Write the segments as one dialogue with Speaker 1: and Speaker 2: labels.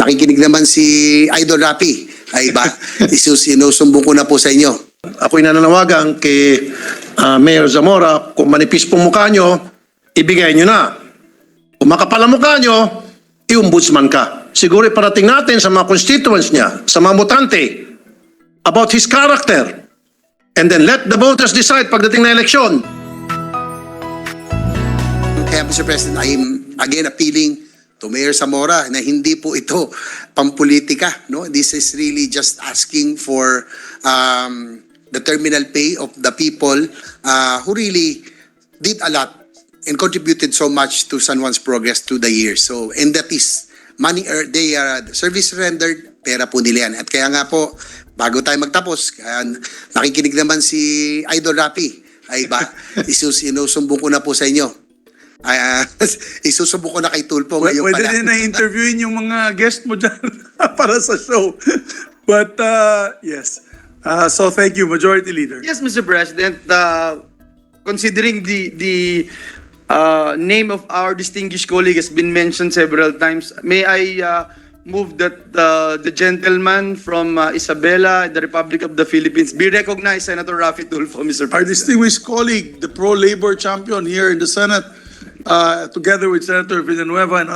Speaker 1: Nakikinig naman si Idol Rapi. Ay ba, sinusumbong ko na po sa inyo.
Speaker 2: Ako'y nananawagan kay Mayor Zamora, kung manipis pong mukha nyo, ibigay nyo na. Kung makapal ang mukha nyo, i-ombudsman ka. Siguro parating natin sa mga constituents niya, sa mga mutante, about his character. And then let the voters decide pagdating na eleksyon.
Speaker 1: Kaya Mr. President, I am again appealing to Mayor Zamora na hindi po ito pampolitika. No? This is really just asking for the terminal pay of the people who really did a lot and contributed so much to San Juan's progress through the years. So, and that is money, they are service rendered, pera po nila yan. At kaya nga po, bago tayo magtapos, nakikinig naman si Idol Rapi. Ay ba, sinusumbong ko na po sa inyo. Isusubo ko na kay Tulfo ngayon pala.
Speaker 3: Pwede din na-interviewin yung mga guest mo dyan para sa show. But yes. So thank you, Majority Leader.
Speaker 4: Yes, Mr. President. Considering the name of our distinguished colleague has been mentioned several times, may I move that the gentleman from Isabela, the Republic of the Philippines, be recognized, Senator Rafi Tulfo, Mr.
Speaker 3: Our
Speaker 4: President.
Speaker 3: distinguished colleague, the pro-labor champion here in the Senate, together with Senator Villanueva and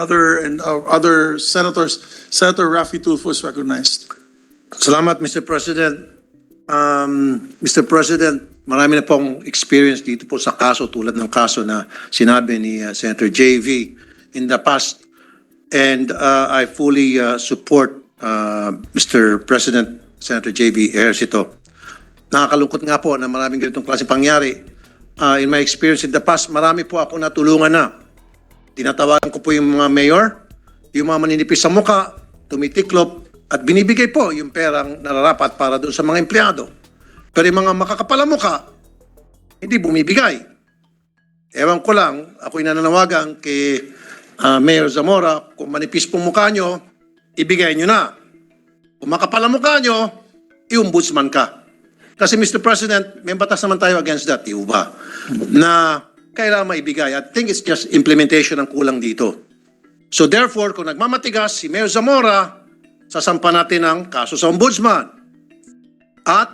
Speaker 3: other senators, Senator Rafi Tulfo is recognized.
Speaker 2: Salamat, Mr. President. Mr. President, marami na pong experience dito po sa kaso tulad ng kaso na sinabi ni Senator JV in the past. And I fully support Mr. President, Senator JV Ejercito. Nakakalungkot nga po na maraming ganitong klase pangyari. In my experience in the past, marami po ako natulungan na. Tinatawagan ko po yung mga mayor, yung mga maninipis sa muka, tumitiklop, at binibigay po yung perang nararapat para doon sa mga empleyado. Pero yung mga makakapala muka, hindi bumibigay. Ewan ko lang, ako'y nananawagan kay Mayor Zamora, kung manipis pong mukha nyo, ibigay nyo na. Kung makapala mukha nyo, i-ombudsman ka. Kasi Mr. President, may batas naman tayo against that, di ba? Na kailangan maibigay. I think it's just implementation ang kulang dito. So therefore, kung nagmamatigas si Mayor Zamora, sasampa natin ang kaso sa ombudsman. At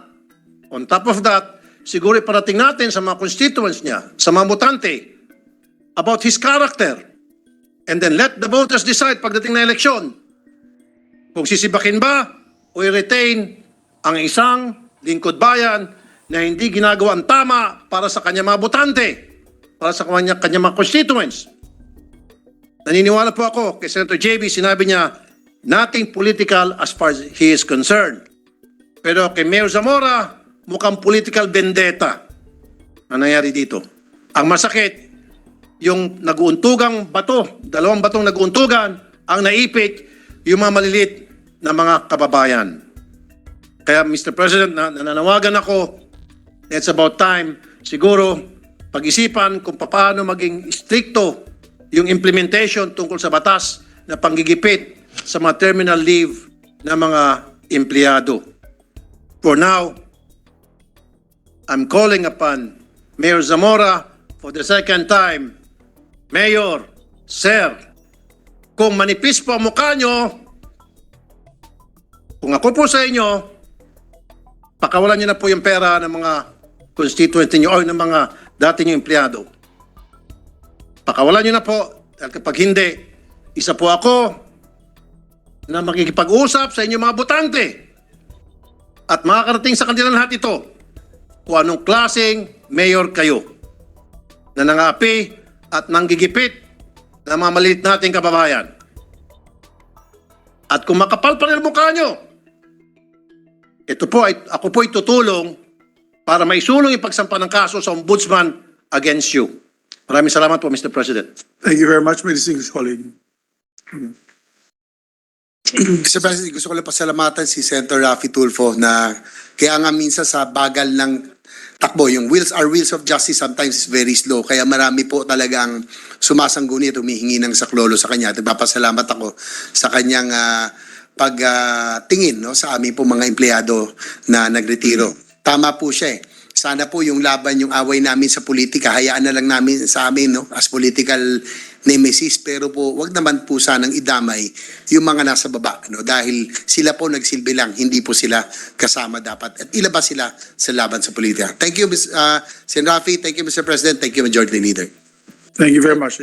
Speaker 2: on top of that, siguro iparating natin sa mga constituents niya, sa mga mutante, about his character. And then let the voters decide pagdating na eleksyon. Kung sisibakin ba o i-retain ang isang lingkod bayan na hindi ginagawa ang tama para sa kanya mga botante, para sa kanya mga constituents. Naniniwala po ako kay Senator JB, sinabi niya, nothing political as far as he is concerned. Pero kay Mayor Zamora, mukhang political vendetta na nangyari dito. Ang masakit, yung nag-uuntugang bato, dalawang batong nag-uuntugan, ang naipit, yung mga maliliit na mga kababayan. Kaya Mr. President, nananawagan ako, it's about time, siguro, pag-isipan kung paano maging stricto yung implementation tungkol sa batas na panggigipit sa mga terminal leave ng mga empleyado. For now, I'm calling upon Mayor Zamora for the second time. Mayor, Sir, kung manipis po ang mukha nyo, kung ako po sa inyo, pakawalan nyo na po yung pera ng mga constituent niyo o ng mga dati nyo empleyado. Pakawalan nyo na po, dahil kapag hindi, isa po ako na makikipag-usap sa inyong mga botante at makakarating sa kanila lahat ito kung anong klaseng mayor kayo na nangapi at nanggigipit na mga maliit nating kababayan. At kung makapal pa rin mukha nyo, ito po ako po tutulong para maisulong yung pagsampa ng kaso sa ombudsman against you. Maraming salamat po, Mr. President.
Speaker 3: Thank you very much, my distinguished colleague.
Speaker 1: Mr. President, gusto ko lang pasalamatan si Senator Rafi Tulfo na kaya nga minsan sa bagal ng takbo, yung our wheels of justice sometimes is very slow. Kaya marami po talagang sumasangguni at humihingi ng saklolo sa kanya. At nagpapasalamat ako sa kanyang pagtingin sa aming po mga empleyado na nagretiro. Tama po siya eh. Sana po yung laban, yung away namin sa politika, hayaan na lang namin sa amin as political nemesis, pero po wag naman po sanang idamay yung mga nasa baba, no? Dahil sila po nagsilbi lang, hindi po sila kasama dapat at ilabas sila sa laban sa politika. Thank you, Sen. Rafi. Thank you, Mr. President. Thank you, Majority Leader.
Speaker 3: Thank you very much.